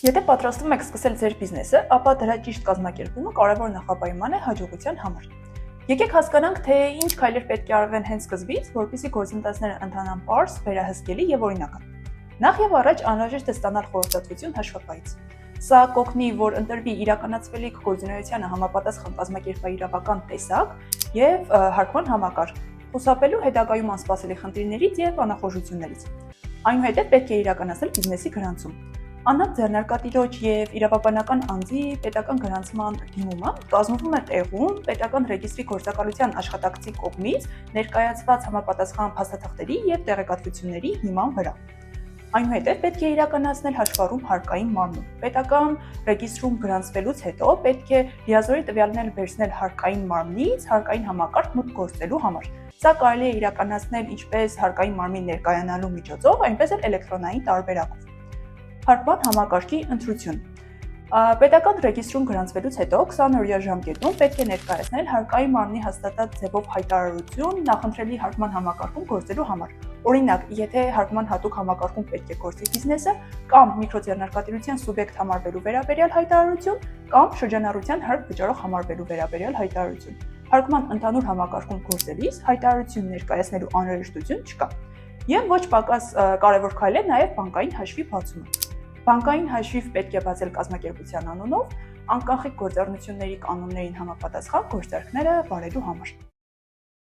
Եթե պատրաստվում եք սկսել ձեր բիզնեսը, ապա դրա ճիշտ կազմակերպումը կարևոր նախապայման է հաջողության համար։ Եկեք հասկանանք, թե ինչ քայլեր պետք է արվեն հենց սկզբից, որպեսզի գործընթացները ընթանան պարզ, վերահսկելի եւ օրինական։ Նախ եւ առաջ անհրաժեշտ է ստանալ խորհրդատվություն հաշվապահից։ Սա կօգնի, որ ընտրվի իրականացվելիք գործունեությանը համապատասխան կազմակերպայիրավական տեսակ եւ հարկման համակարգ, խուսափելու հետագայում անսպասելի խնդիրներից եւ անախորժություններից։ Այնուհետև պետք է իրականացնել բիզնեսի գրանցում։ Անհատ ձեռնարկատիրոջ եւ իրավաբանական անձի պետական գրանցման դիմումը կազմվում է տեղում պետական ռեգիստրի գործակալության աշխատակցի կողմից ներկայացված համապատասխան փաստաթղթերի եւ տեղեկատվությունների հիման վրա։ Այնուհետև պետք է իրականացնել հաշվառում հարկային մարմնում։ Պետական ռեգիստրում գրանցվելուց հետո պետք է լիազորի տվյալներ վերցնել հարկային մարմնից հարկային համակարգ մուտք գործելու համար։ Սա կարելի է իրականացնել ինչպես հարկային մարմին ներկայանալու միջոցով, այնպես էլ էլեկտրոնային տարբերակով։ Հարկման համակարգի ընտրություն։ Պետական ռեգիստրում գրանցվելուց հետո 20 օրյա ժամկետում պետք է ներկայացնել հարկային մարմնի հաստատած ձևով հայտարարություն նախընտրելի հարկման համակարգում գործելու համար։ Օրինակ, եթե հարկման հատուկ համակարգում պետք է գործի բիզնեսը, կամ միկրոձեռնարկատիրության սուբյեկտ համարվելու վերաբերյալ հայտարարություն, կամ շրջանառության հարկ վճարող համարվելու վերաբերյալ հայտարարություն։ Հարկման ընդհանուր համակարգում գործելիս հայտարարություն ներկայացնելու անհրաժեշտություն չկա։ Եվ ոչ պակաս կարևոր քայլ է նաև բանկային հաշվի բացումը։ Բանկային հաշիվ պետք է բացել կազմակերպության անունով, անկախիկ գործառնությունների կանոններին համապատասխան գործարքները վարելու համար։